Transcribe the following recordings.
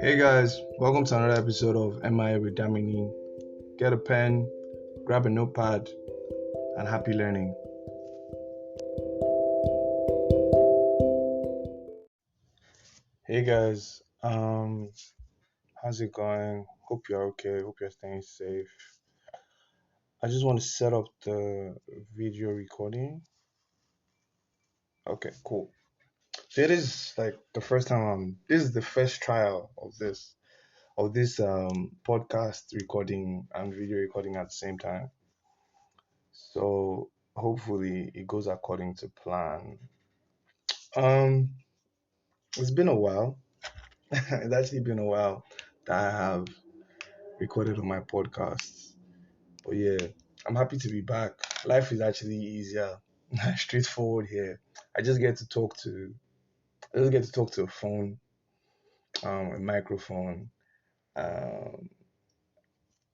Hey guys, welcome to another episode of MIA with Damini. Get a pen, grab a notepad, and happy learning. Hey guys, how's it going? Hope you're okay. Hope you're staying safe. I just want to set up the video recording. Okay, cool. So it is like the first time this is the first trial of this podcast recording and video recording at the same time. So hopefully it goes according to plan. Um, it's been a while. It's actually been a while that I have recorded on my podcasts. But yeah, I'm happy to be back. Life is actually easier, straightforward here. I just get to talk to I just get to talk to a phone, a microphone. Um,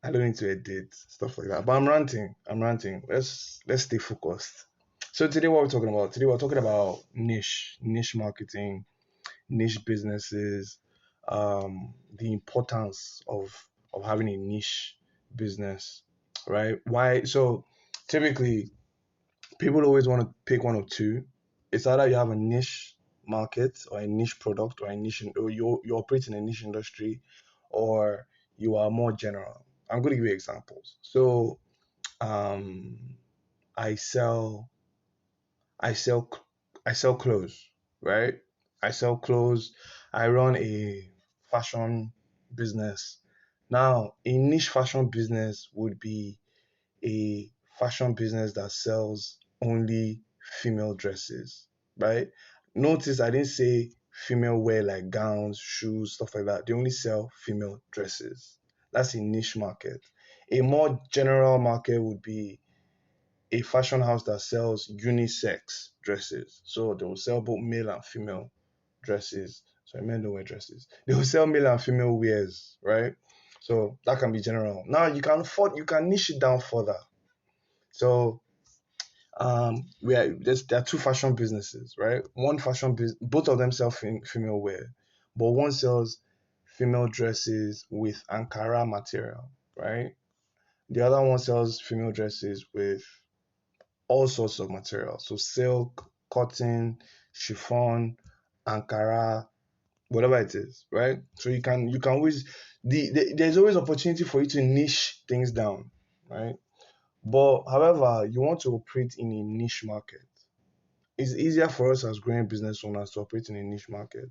I don't need to edit stuff like that. But I'm ranting. I'm ranting. Let's stay focused. So today what we're talking about? Today we're talking about niche marketing, niche businesses, the importance of having a niche business, right? Why? So typically, people always want to pick one of two. It's either you have a niche market or a niche product or or you operate in a niche industry, or you are more general. I'm going to give you examples. So, um, I sell I sell I sell clothes, right? I sell clothes. I run a fashion business. Now, a niche fashion business would be a fashion business that sells only female dresses, right? Notice I didn't say female wear like gowns, shoes, stuff like that. They only sell female dresses. That's a niche market. A more general market would be a fashion house that sells unisex dresses. So they will sell both male and female dresses. Sorry, men don't wear dresses. They will sell male and female wears, right? So that can be general. Now you can niche it down further. So there are two fashion businesses, right? Both of them sell female wear, but one sells female dresses with Ankara material, right? The other one sells female dresses with all sorts of material. So silk, cotton, chiffon, Ankara, whatever it is, right? So you can always there's always opportunity for you to niche things down, right? But however, you want to operate in a niche market. It's easier for us as growing business owners to operate in a niche market.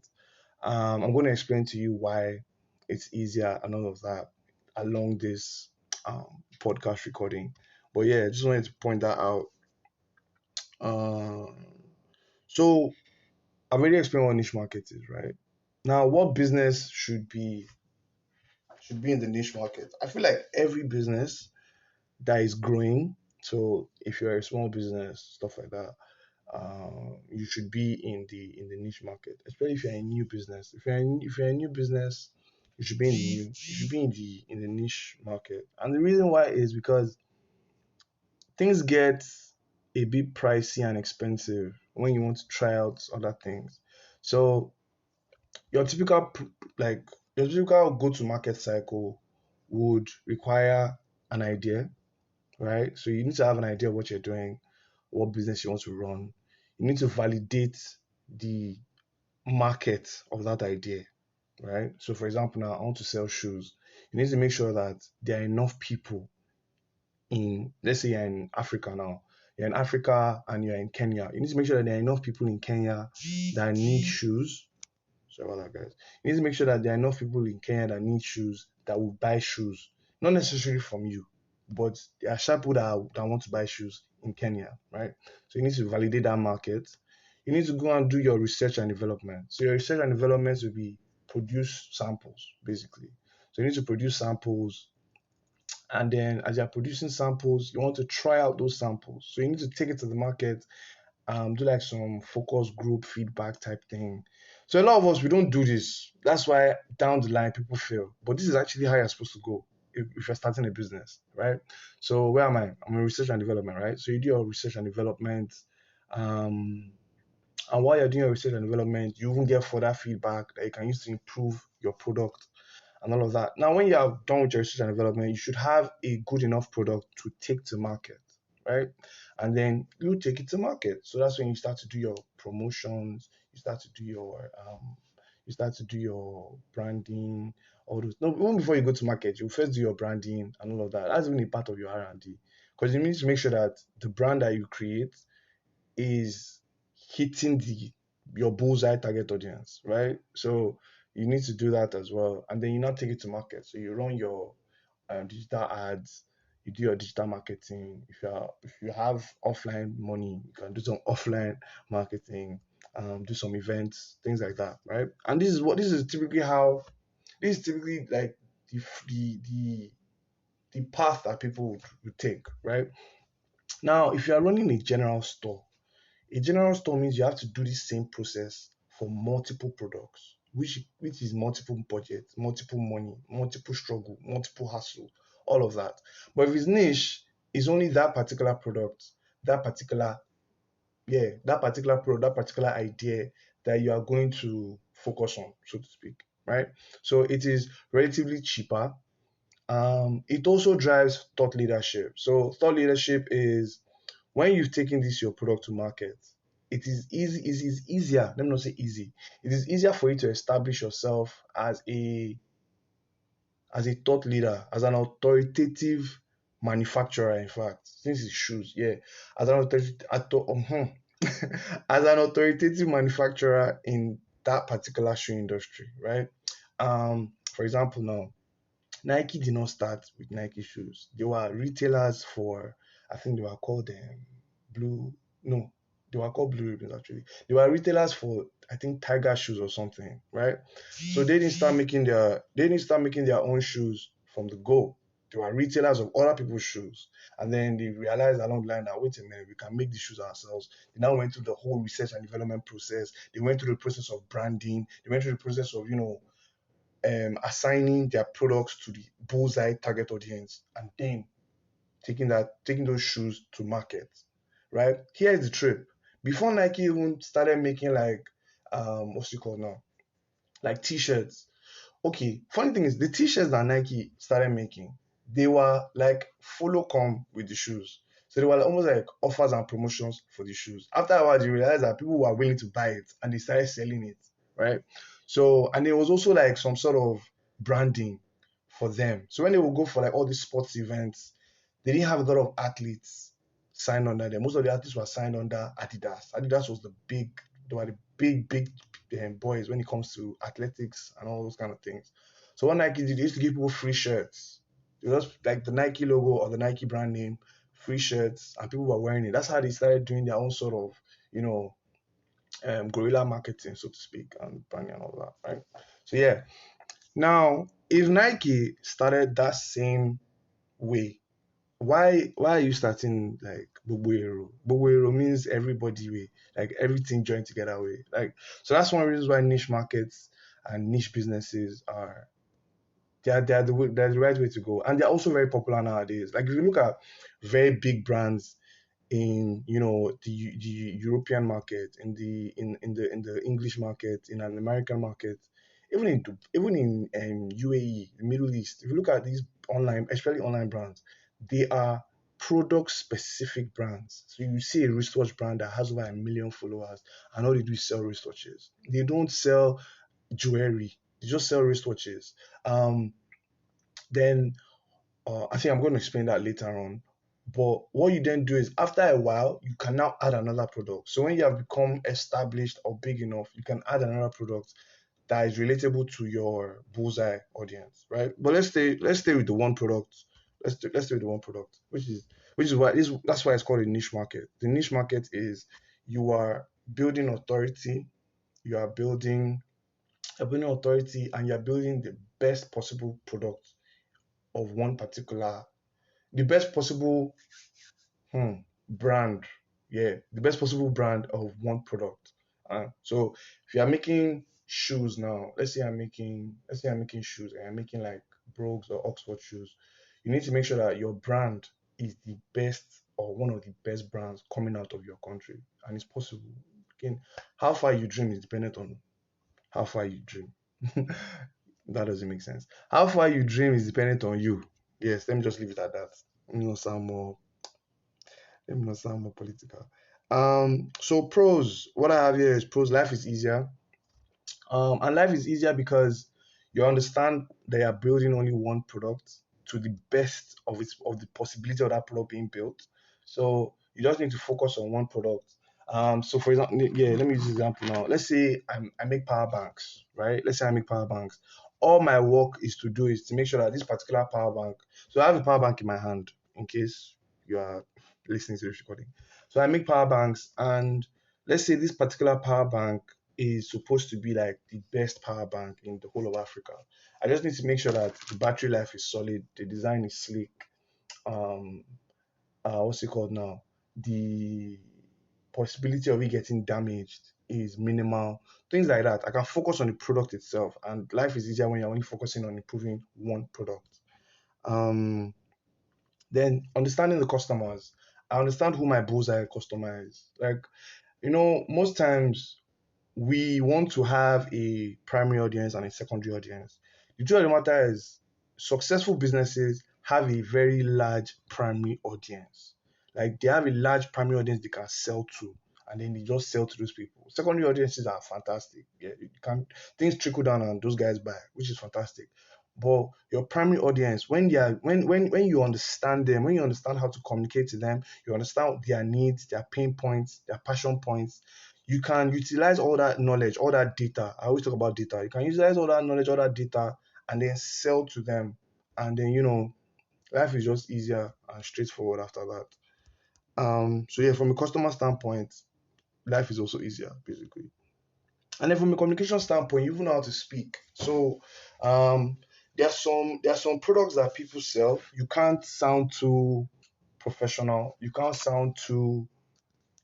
I'm going to explain to you why it's easier and all of that along this podcast recording. But yeah, I just wanted to point that out. Um, so I've already explained what niche market is, right? Now, what business should be in the niche market? I feel like every business that is growing. So if you're a small business, stuff like that, you should be in the niche market. Especially if you're a new business. If you're a new business, you should be in the niche market. And the reason why is because things get a bit pricey and expensive when you want to try out other things. So your typical like your typical go to market cycle would require an idea, right? So you need to have an idea of what you're doing, what business you want to run. You need to validate the market of that idea, right? So for example, now I want to sell shoes. You need to make sure that there are enough people in, let's say you're in Africa now, you're in Africa and you're in Kenya. You need to make sure that there are enough people in Kenya that need shoes. Sorry about that, guys. You need to make sure that there are enough people in Kenya that need shoes that will buy shoes, not necessarily from you, but there are sharp people that want to buy shoes in Kenya, right? So you need to validate that market. You need to go and do your research and development. So your research and development will be produce samples, basically. So you need to produce samples, and then as you're producing samples, you want to try out those samples. So you need to take it to the market, do like some focus group feedback type thing. So a lot of us, we don't do this. That's why down the line people fail. But this is actually how you're supposed to go if you're starting a business, right? So where am I? I'm in research and development, right? So you do your research and development. Um, and while you're doing your research and development, you even get further feedback that you can use to improve your product and all of that. Now, when you are done with your research and development, you should have a good enough product to take to market, right? And then you take it to market. So that's when you start to do your promotions, you start to do your branding, all those. No, even before you go to market, you first do your branding and all of that. That's even a part of your R&D, because you need to make sure that the brand that you create is hitting the your bullseye target audience, right? So you need to do that as well, and then you now take it to market. So you run your digital ads, you do your digital marketing. If you have offline money, you can do some offline marketing, do some events, things like that, right? And this is typically like the the the path that people would take, right? Now, if you are running a general store means you have to do the same process for multiple products, which is multiple budget, multiple money, multiple struggle, multiple hassle, all of that. But if it's niche, it's only that particular product, that particular that particular product, that particular idea that you are going to focus on, so to speak, right? So it is relatively cheaper. It also drives thought leadership. So thought leadership is when you've taken this your product to market, it is easier. Let me not say easy. It is easier for you to establish yourself as a thought leader, as an authoritative manufacturer. In fact, since it's shoes, yeah, as an as an authoritative manufacturer in that particular shoe industry, right? For example, now Nike did not start with Nike shoes. They were retailers for, I think they were called Blue. No, they were called Blue Ribbons actually. They were retailers for, I think, Tiger shoes or something, right? So they didn't start making their own shoes from the go. They were retailers of other people's shoes, and then they realized along the line that wait a minute, we can make these shoes ourselves. They now went through the whole research and development process. They went through the process of branding. They went through the process of assigning their products to the bullseye target audience, and then taking those shoes to market. Right? Here's the trip. Before Nike even started making like what's it called now? Like t-shirts. Okay, funny thing is the t-shirts that Nike started making, they were like follow come with the shoes. So they were almost like offers and promotions for the shoes. After a while, you realize that people were willing to buy it and they started selling it, right? So, and it was also like some sort of branding for them. So when they would go for like all these sports events, they didn't have a lot of athletes signed under them. Most of the athletes were signed under Adidas. Adidas was they were the big boys when it comes to athletics and all those kind of things. So what Nike did, they used to give people free shirts. It was just like the Nike logo or the Nike brand name, free shirts, and people were wearing it. That's how they started doing their own sort of, you know, guerrilla marketing, so to speak, and branding and all that, right? So yeah. Now, if Nike started that same way, why are you starting like Bubuero? Bubuero means everybody way, like everything joined together way. Like so that's one reason why niche markets and niche businesses are they're the right way to go. And they're also very popular nowadays. Like if you look at very big brands in the European market, in the English market, in an American market, even in UAE, the Middle East. If you look at these online, especially online brands, they are product specific brands. So you see a wristwatch brand that has over 1 million followers, and all they do is sell wristwatches. They don't sell jewelry. They just sell wristwatches. Um, then I think I'm going to explain that later on. But what you then do is after a while, you can now add another product. So when you have become established or big enough, you can add another product that is relatable to your bullseye audience, right? But let's stay with the one product. Let's stay with the one product, which is why that's why it's called a niche market. The niche market is you are building authority, you are building authority, and you're building the best possible product of one particular the best possible brand. Yeah, the best possible brand of one product. So if you are making shoes now, let's say I'm making shoes and I'm making like Brogues or Oxford shoes, you need to make sure that your brand is the best or one of the best brands coming out of your country, and it's possible. Again, how far you dream is dependent on how far you dream. That doesn't make sense. How far you dream is dependent on you. Yes, let me just leave it at that. Let me not sound more let me not sound more political. So pros, what I have here is pros, life is easier. And life is easier because you understand they are building only one product to the best of the possibility of that product being built. So you just need to focus on one product. So for example, yeah, let me use this example now. Let's say I make power banks, right? Let's say I make power banks. All my work is to do is to make sure that this particular power bank. So I have a power bank in my hand in case you are listening to this recording. So I make power banks, and let's say this particular power bank is supposed to be like the best power bank in the whole of Africa. I just need to make sure that the battery life is solid, the design is sleek. Um, what's it called now? The possibility of it getting damaged is minimal. Things like that. I can focus on the product itself, and life is easier when you're only focusing on improving one product. Um, then understanding the customers. I understand who my bullseye customer is. Like, most times we want to have a primary audience and a secondary audience. The truth of the matter is, successful businesses have a very large primary audience. Like they have a large primary audience they can sell to, and then they just sell to those people. Secondary audiences are fantastic. Yeah, you can things trickle down and those guys buy, which is fantastic. But your primary audience, when they are when you understand them, when you understand how to communicate to them, you understand their needs, their pain points, their passion points, you can utilize all that knowledge, all that data. I always talk about data. You can utilize all that knowledge, all that data, and then sell to them. And then, life is just easier and straightforward after that. So yeah, from a customer standpoint, life is also easier, basically. And then from a communication standpoint, you even know how to speak. So um there are some products that people sell. You can't sound too professional. You can't sound too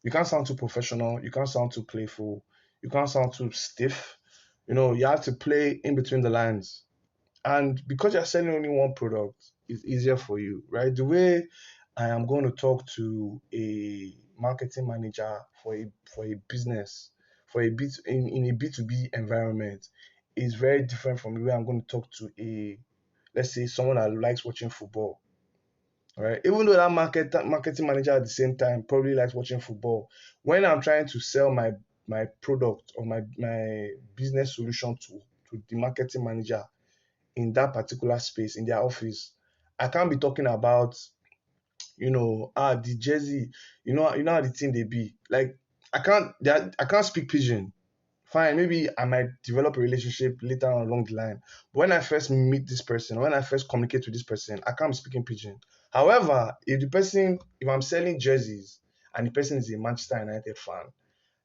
professional. You can't sound too playful. You can't sound too stiff. You have to play in between the lines. And because you're selling only one product, it's easier for you, right? The way I am going to talk to a marketing manager for a business, in a B2B environment is very different from the way I'm going to talk to let's say someone that likes watching football. Right? Even though that marketing manager at the same time probably likes watching football, when I'm trying to sell my product or my business solution to the marketing manager in that particular space in their office, I can't be talking about the jersey, you know how the thing they be like. I can't speak pigeon. Fine, maybe I might develop a relationship later on along the line. But when I first meet this person, when I first communicate with this person, I can't be speaking pigeon. However, if I'm selling jerseys and the person is a Manchester United fan,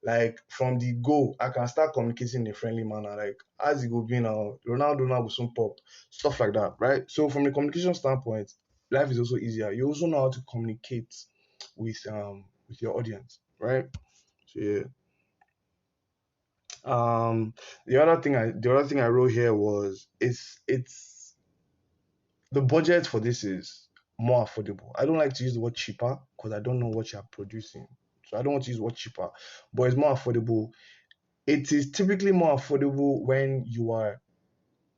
like from the go, I can start communicating in a friendly manner. Like, as it go be now, Ronaldo now will soon pop, stuff like that, right? So from a communication standpoint, life is also easier. You also know how to communicate with your audience, right? So yeah. Um, the other thing I wrote here was it's the budget for this is more affordable. I don't like to use the word cheaper because I don't know what you're producing. So I don't want to use the word cheaper, but it's more affordable. It is typically more affordable when you are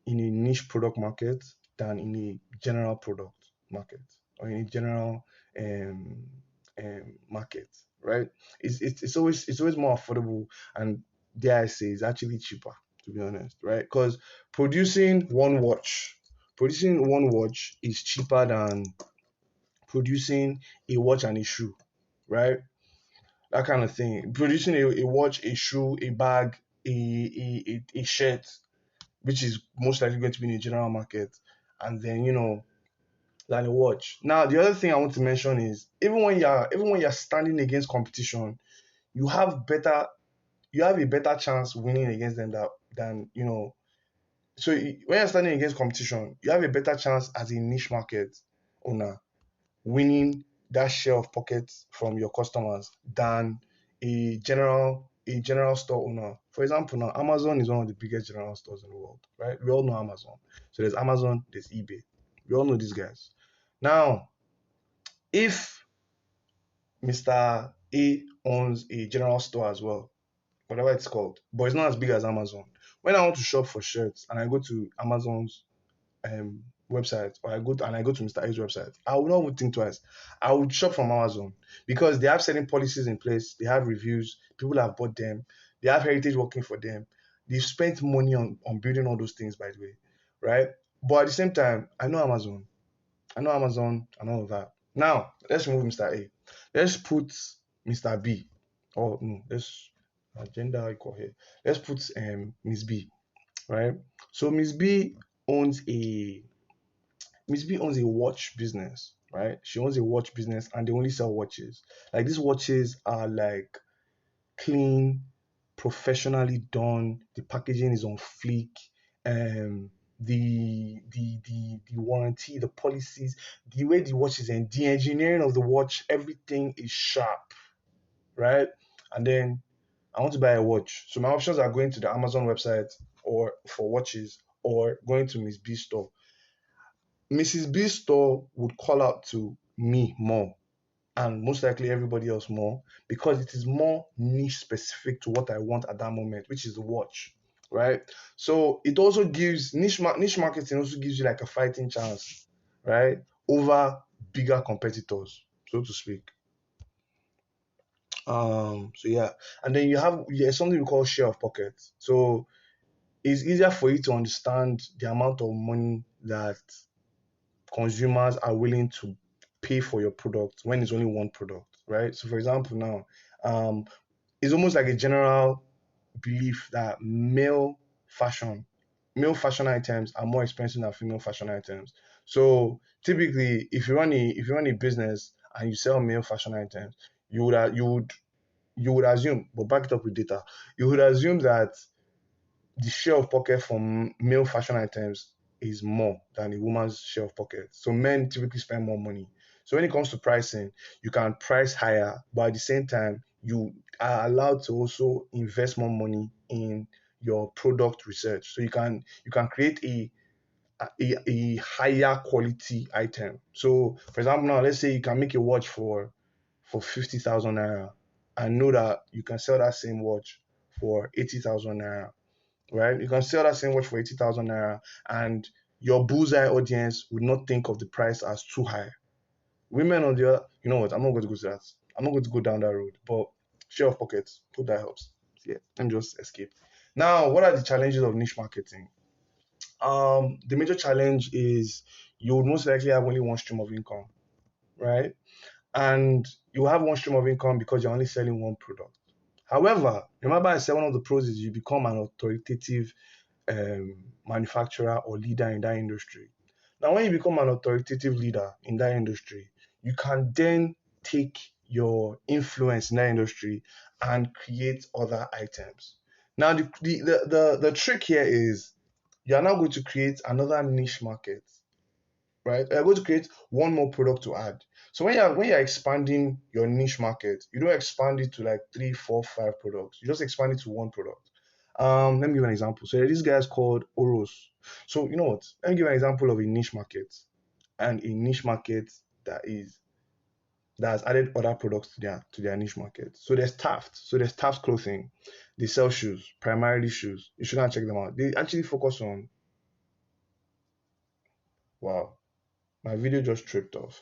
in a niche product market than in a general product market or in a general um, market, right? It's always more affordable, and dare I say, it's actually cheaper, to be honest, right? Because producing one watch is cheaper than producing a watch and a shoe, right? That kind of thing. Producing a watch, a shoe, a bag, a shirt, which is most likely going to be in the general market, and then than a watch. Now, the other thing I want to mention is even when you're standing against competition, you have better you have a better chance winning against them than So when you're standing against competition, you have a better chance as a niche market owner winning that share of pockets from your customers than a general store owner. For example, now Amazon is one of the biggest general stores in the world, right? We all know Amazon. So there's Amazon, there's eBay. We all know these guys. Now, if Mr. A owns a general store as well, whatever it's called, but it's not as big as Amazon. When I want to shop for shirts and I go to Amazon's website, or I go to Mr. A's website, I would not even think twice. I would shop from Amazon because they have certain policies in place, they have reviews, people have bought them, they have heritage working for them. They've spent money on building all those things, by the way, right? But at the same time, I know Amazon and all of that. Now, let's remove Mr. A. Let's put Mr. B. Or no, let's gender equal here. Let's put Miss B, right? So Miss B owns a watch business, right? She owns a watch business and they only sell watches. Like these watches are like clean, professionally done. The packaging is on fleek. Um, the warranty, the policies, the way the watch is, and the engineering of the watch, everything is sharp, right? And then I want to buy a watch. So my options are going to the Amazon website or for watches or going to Miss B store. Mrs. B store would call out to me more and most likely everybody else more because it is more niche specific to what I want at that moment, which is the watch, right? So it also gives niche marketing also gives you like a fighting chance, right, over bigger competitors, so to speak. So yeah, and then you have something we call share of pocket. So it's easier for you to understand the amount of money that consumers are willing to pay for your product when it's only one product, right? So for example, now um, it's almost like a general belief that male fashion items are more expensive than female fashion items. So typically, if you run a business and you sell male fashion items, you would assume, but back it up with data, you would assume that the share of pocket from male fashion items is more than a woman's share of pocket. So men typically spend more money. So when it comes to pricing, you can price higher, but at the same time, you are allowed to also invest more money in your product research. So you can create a higher quality item. So for example, now let's say you can make a watch for 50,000 naira and know that you can sell that same watch for 80,000 naira, right? You can sell that same watch for 80,000 naira, and your bullseye audience would not think of the price as too high. Women on the other, you know what? I'm not going to go to that. I'm not going to go down that road. But share of pockets, hope that helps. Yeah, and just escape. Now, what are the challenges of niche marketing? The major challenge is you would most likely have only one stream of income, right? And you have one stream of income because you're only selling one product. However, remember I said one of the pros is you become an authoritative manufacturer or leader in that industry. Now, when you become an authoritative leader in that industry, you can then take your influence in that industry and create other items. Now, the trick here is you are now going to create another niche market, right? You're going to create one more product to add. So when you're expanding your niche market, you don't expand it to like three, four, five products. You just expand it to one product. Let me give an example. So this guy is called Oros. So you know what? Let me give an example of a niche market and a niche market that is that has added other products to their niche market. So there's Taft. So there's Taft clothing. They sell shoes, primarily shoes. You should not check them out. They actually focus on wow, my video just tripped off.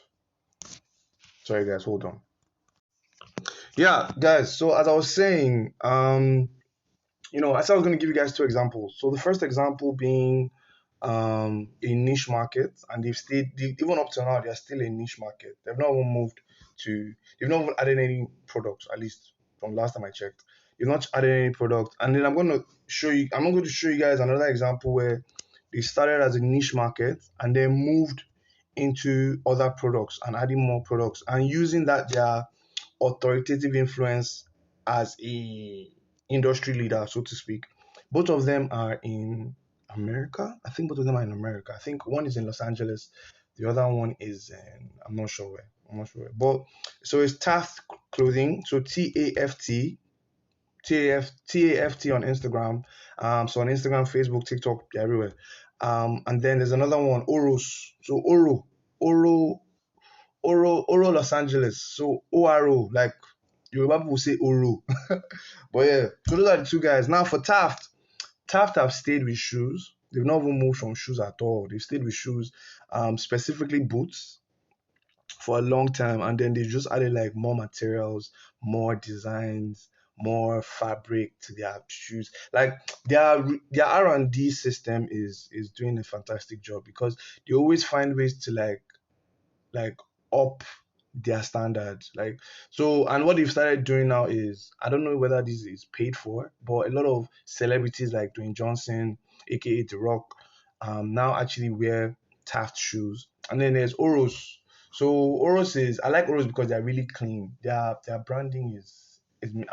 Sorry guys, hold on. Yeah, guys. So as I was saying, I said I was going to give you guys two examples. So the first example being a niche market, and even up to now, they're still a niche market. They've not even they've not even added any products, at least from last time I checked. They've not added any product. And then I'm going to show you guys another example where they started as a niche market and then moved into other products and adding more products and using that their authoritative influence as a industry leader, so to speak. Both of them are in America. I think both of them are in America. I think one is in Los Angeles, the other one is in I'm not sure where. I'm not sure where. But so it's Taft Clothing. So TAFT on Instagram. So on Instagram, Facebook, TikTok, they're everywhere. And then there's another one, Oros. So Oro Los Angeles. So ORO, like Yoruba people say Oro. But yeah, so those are the two guys. Now for Taft, Taft have stayed with shoes. They've not even moved from shoes at all. They've stayed with shoes, specifically boots for a long time, and then they just added like more materials, more designs, more fabric to their shoes. Like their R&D system is doing a fantastic job because they always find ways to like up their standards. Like so, and what they've started doing now is I don't know whether this is paid for, but a lot of celebrities like Dwayne Johnson, aka The Rock, now actually wear Taft shoes. And then there's Oros. So Oros is I like Oros because they're really clean. Their branding is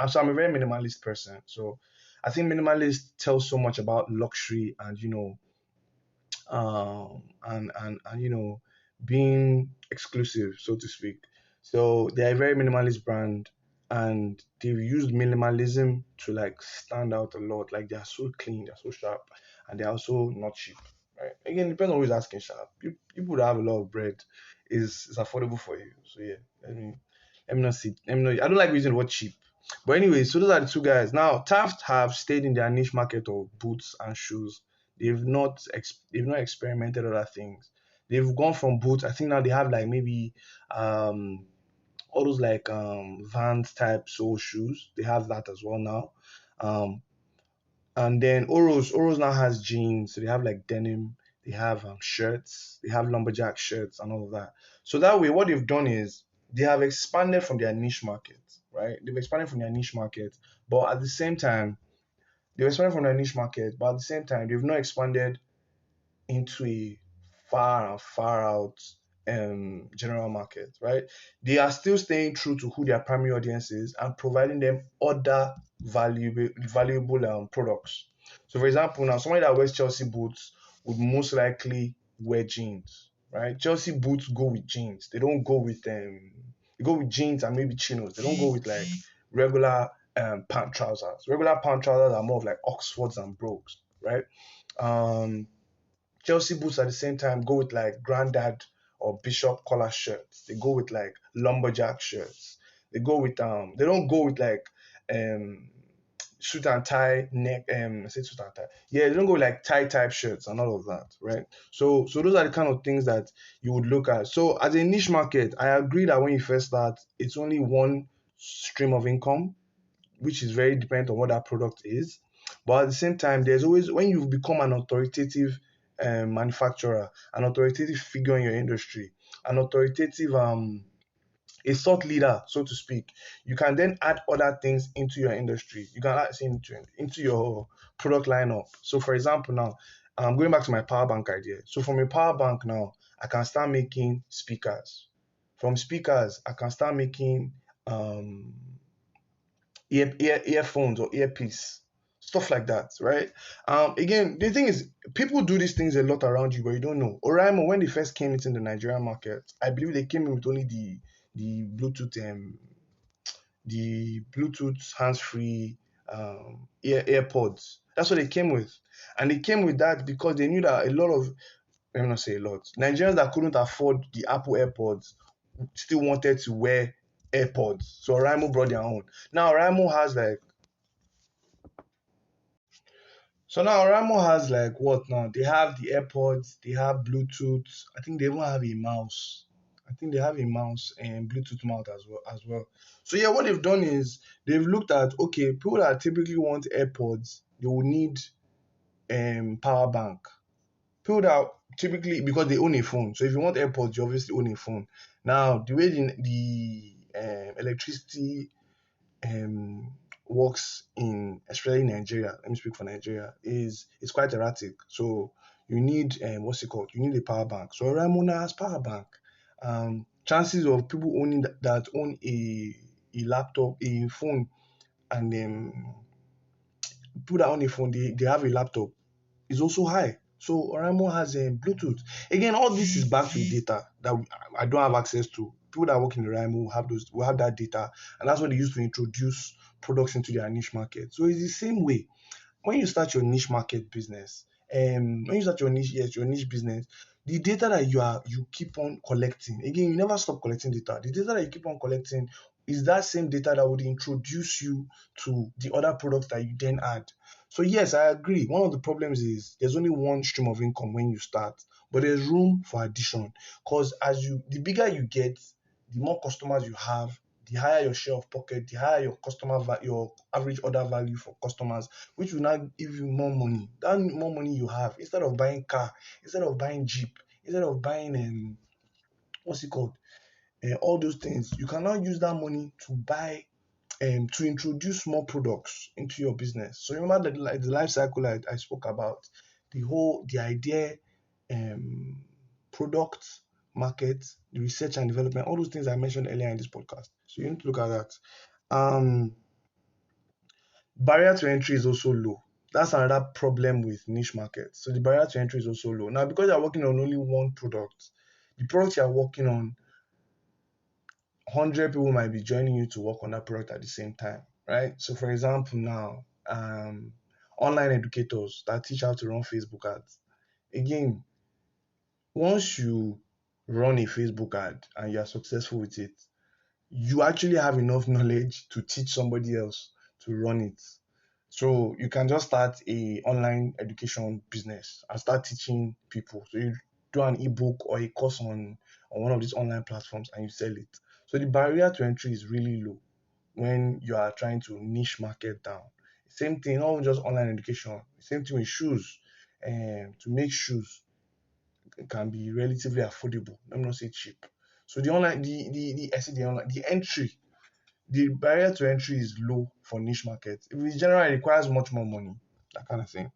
so I'm a very minimalist person. So I think minimalist tells so much about luxury and and being exclusive, so to speak. So they're a very minimalist brand, and they've used minimalism to like stand out a lot. Like they're so clean, they're so sharp, and they're also not cheap. Right? Again, it depends on who's asking sharp. People that have a lot of bread is affordable for you. So yeah, let me not see. Let me not, I don't like using the word cheap. But anyway, so those are the two guys. Now Taft have stayed in their niche market of boots and shoes. They've not experimented other things. They've gone from boots. I think now they have like maybe um all those like Vans type sole shoes. They have that as well now. Um and then Oros now has jeans. So they have like denim. They have shirts. They have lumberjack shirts and all of that. So that way, what they've done is they have expanded from their niche market, right? They've expanded from their niche market, but at the same time, they've expanded from their niche market, but at the same time, they've not expanded into a far and far out general market, right? They are still staying true to who their primary audience is and providing them other valuable products. So, for example, now somebody that wears Chelsea boots would most likely wear jeans, right? Chelsea boots go with jeans. They don't go with they go with jeans and maybe chinos. They don't go with like regular pant trousers. Regular pant trousers are more of like Oxfords and Brogues, right? Um, Chelsea boots at the same time go with like granddad or bishop collar shirts. They go with like lumberjack shirts. They don't go with like um suit and tie neck I say suit and tie. Yeah, they don't go with like tie type shirts and all of that, right? So those are the kind of things that you would look at. So as a niche market, I agree that when you first start, it's only one stream of income, which is very dependent on what that product is. But at the same time, there's always when you become an authoritative manufacturer, an authoritative figure in your industry, an authoritative a thought leader, so to speak, you can then add other things into your industry. You can add into your product lineup. So, for example, now I'm going back to my power bank idea. So, from a power bank now, I can start making speakers. From speakers, I can start making um, earphones or earpiece, stuff like that, right? Again, the thing is, people do these things a lot around you, but you don't know. Oraimo, when they first came into the Nigerian market, I believe they came in with only the Bluetooth the Bluetooth hands-free AirPods. That's what they came with, and they came with that because they knew that a lot of let me not say a lot Nigerians that couldn't afford the Apple AirPods still wanted to wear AirPods. So Oraimo brought their own. Now Oraimo has like So now Ramo has like what now? They have the AirPods, they have Bluetooth. I think they even have a mouse. I think they have a mouse and Bluetooth mouse as well. So yeah, what they've done is they've looked at okay, people that typically want AirPods, they will need power bank. People that typically because they own a phone. So if you want AirPods, you obviously own a phone. Now the way the electricity um, works in especially Nigeria, let me speak for Nigeria, is quite erratic. So you need what's it called? You need a power bank. So Ramona has power bank. Chances of people owning that own a laptop, a phone, and people that own a phone, they have a laptop is also high. So Oraimo has a Bluetooth. Again, all this is backed with data that I don't have access to. People that work in Oraimo will have that data, and that's what they use to introduce products into their niche market. So it's the same way when you start your niche market business. When you start your niche business, the data that you keep on collecting. Again, you never stop collecting data. The data that you keep on collecting is that same data that would introduce you to the other products that you then add. So yes, I agree. One of the problems is there's only one stream of income when you start, but there's room for addition. Because the bigger you get, the more customers you have, the higher your share of pocket, the higher your average order value for customers, which will now give you more money. That more money you have, instead of buying car, instead of buying Jeep, instead of buying what's it called, all those things, you can now use that money to buy to introduce more products into your business. So remember the life cycle I spoke about, the idea, um, product, market, the research and development, all those things I mentioned earlier in this podcast. So you need to look at that. Um, Barrier to entry is also low. That's another problem with niche markets. So the barrier to entry is also low. Now, because you're working on only one product, the product you're working on, 100 people might be joining you to work on that product at the same time, right? So, for example, now, online educators that teach how to run Facebook ads. Again, once you run a Facebook ad and you are successful with it, you actually have enough knowledge to teach somebody else to run it. So you can just start a online education business and start teaching people. So you do an ebook or a course on one of these online platforms and you sell it. So the barrier to entry is really low when you are trying to niche market down. Same thing, not just online education. Same thing with shoes. To make shoes can be relatively affordable. Let me not say cheap. So the online, the I say the online, the entry, the barrier to entry is low for niche markets. If it's general, it requires much more money, that kind of thing.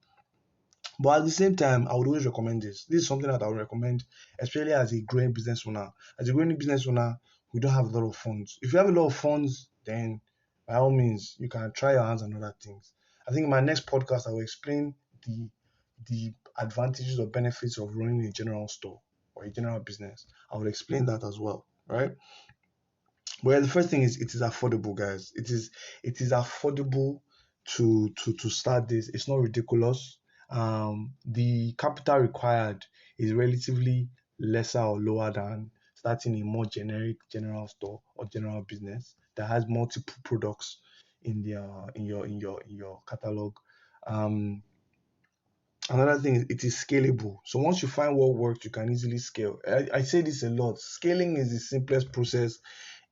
But at the same time, I would always recommend this. This is something that I would recommend, especially as a growing business owner. As a growing business owner, we don't have a lot of funds. If you have a lot of funds, then by all means, you can try your hands on other things. I think in my next podcast, I will explain the advantages or benefits of running a general store or a general business. I will explain that as well, right? Well, the first thing is it is affordable, guys. It is affordable to start this. It's not ridiculous. The capital required is relatively lesser or lower than starting a more generic general store or general business that has multiple products in your catalog. Um, Another thing is it is scalable. So once you find what works, you can easily scale. I say this a lot. Scaling is the simplest process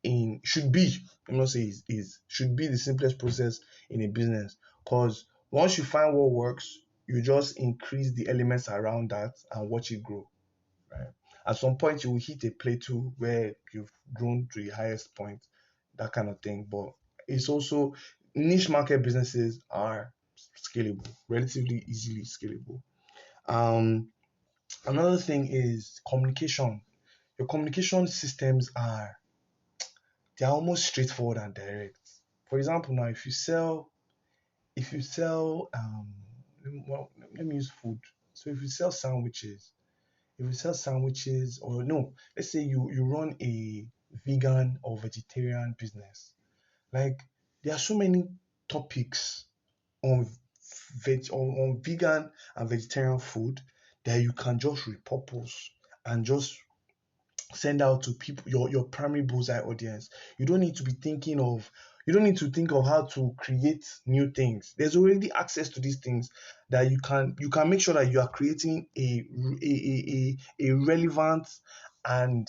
in should be I'm not saying is should be the simplest process in a business, because once you find what works, you just increase the elements around that and watch it grow, right? At some point you will hit a plateau where you've grown to the highest point, that kind of thing. But it's also, niche market businesses are scalable, relatively easily scalable. um Another thing is communication. Your communication systems are, they're almost straightforward and direct. For example, now if you sell well, let me use food. So if you sell sandwiches, or no, let's say you run a vegan or vegetarian business. Like, there are so many topics on on vegan and vegetarian food that you can just repurpose and just send out to people, your primary bullseye audience. You don't need to think of how to create new things. There's already access to these things that you can make sure that you are creating a relevant and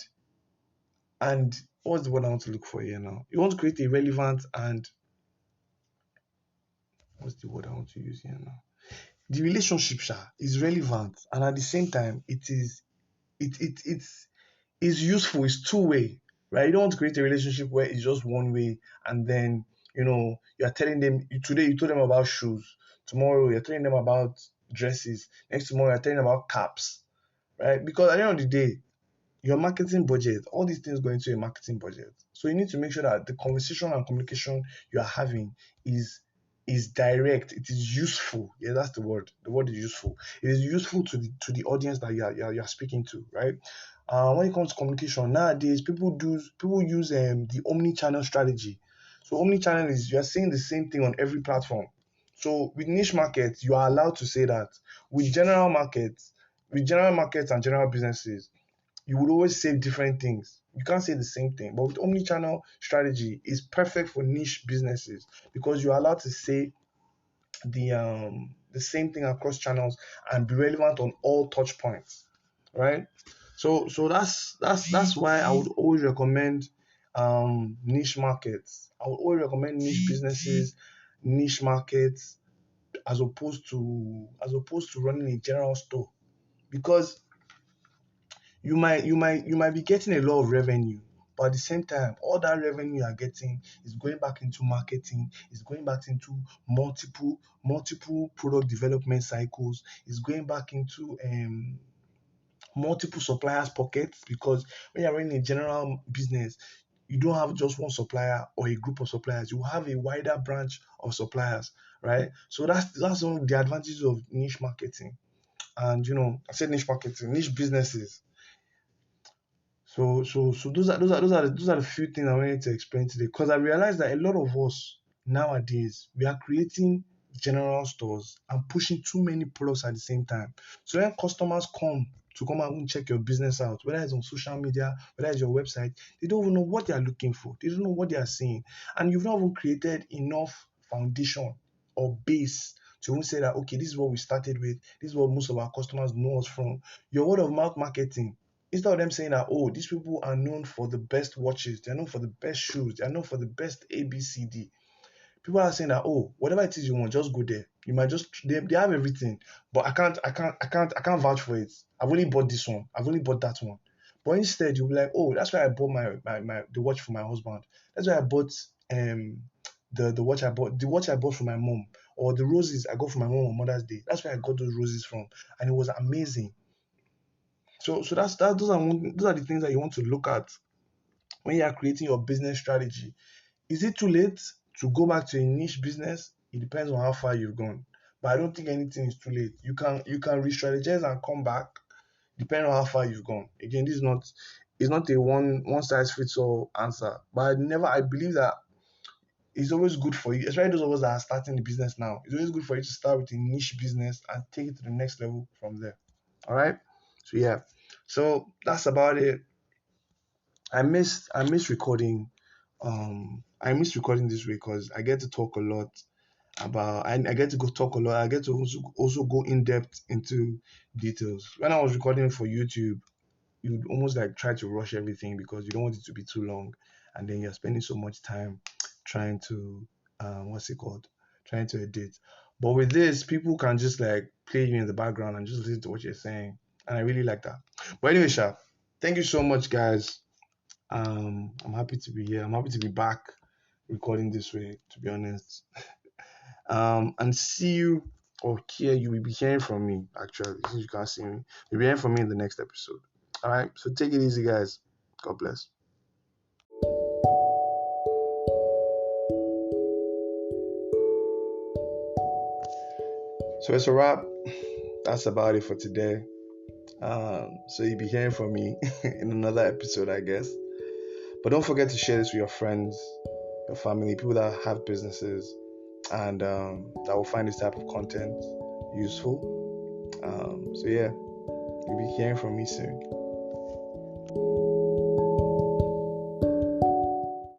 and what's the word I want to look for here now? You want to create a relevant and what's the word I want to use here now? The relationship is relevant, and at the same time it's useful. It's two-way, right? You don't want to create a relationship where it's just one way, and then you're telling them, today you told them about shoes, tomorrow you're telling them about dresses, next tomorrow you're telling them about caps, right? Because at the end of the day, your marketing budget, all these things go into a marketing budget. So you need to make sure that the conversation and communication you are having is direct. It is useful. Yeah, that's the word. The word is useful. It is useful to the audience that you're speaking to, right? When it comes to communication nowadays, people use the omni-channel strategy. So omni-channel is, you are saying the same thing on every platform. So with niche markets, you are allowed to say that. With general markets and general businesses, You would always say different things. You can't say the same thing. But with omni-channel strategy, it's perfect for niche businesses because you're allowed to say the same thing across channels and be relevant on all touch points, right? So that's why I would always recommend niche markets. I would always recommend niche businesses, niche markets, as opposed to running a general store, because you might be getting a lot of revenue, but at the same time, all that revenue you are getting is going back into marketing, is going back into multiple product development cycles, is going back into multiple suppliers pockets, because when you're running a general business, you don't have just one supplier or a group of suppliers. You have a wider branch of suppliers, right? So that's one of the advantages of niche marketing. And I said niche marketing, niche businesses. So those are the few things I wanted to explain today, because I realized that a lot of us nowadays, we are creating general stores and pushing too many products at the same time. So when customers come and check your business out, whether it's on social media, whether it's your website, they don't even know what they are looking for. They don't know what they are seeing. And you've not even created enough foundation or base to even say that, okay, this is what we started with. This is what most of our customers know us from. Your word of mouth marketing, instead of them saying that, oh, these people are known for the best watches, they're known for the best shoes, they're known for the best ABCD. People are saying that, oh, whatever it is you want, just go there. You might just they have everything, but I can't vouch for it. I've only bought this one. I've only bought that one. But instead, you'll be like, oh, that's why I bought my the watch for my husband. That's why I bought the watch I bought for my mom, or the roses I got for my mom on Mother's Day. That's where I got those roses from, and it was amazing. So those are the things that you want to look at when you are creating your business strategy. Is it too late to go back to a niche business? It depends on how far you've gone. But I don't think anything is too late. You can re-strategize and come back depending on how far you've gone. Again, this is not it's not a one size fits all answer. But I believe that it's always good for you, especially those of us that are starting the business now. It's always good for you to start with a niche business and take it to the next level from there. All right. So yeah. So that's about it. I miss recording. I miss recording this way because I get to talk a lot about. I get to go talk a lot. I get to also go in depth into details. When I was recording for YouTube, you'd almost like try to rush everything because you don't want it to be too long, and then you're spending so much time trying to what's it called? Trying to edit. But with this, people can just like play you in the background and just listen to what you're saying, and I really like that. But anyway, Sha, thank you so much, guys. I'm happy to be here. I'm happy to be back recording this way, to be honest. And see you or hear you will be hearing from me actually, since you can't see me. You'll be hearing from me in the next episode. All right. So take it easy, guys. God bless. So it's a wrap. That's about it for today. So you'll be hearing from me in another episode, I guess. But don't forget to share this with your friends, your family, people that have businesses, and that will find this type of content useful. So yeah, you'll be hearing from me soon.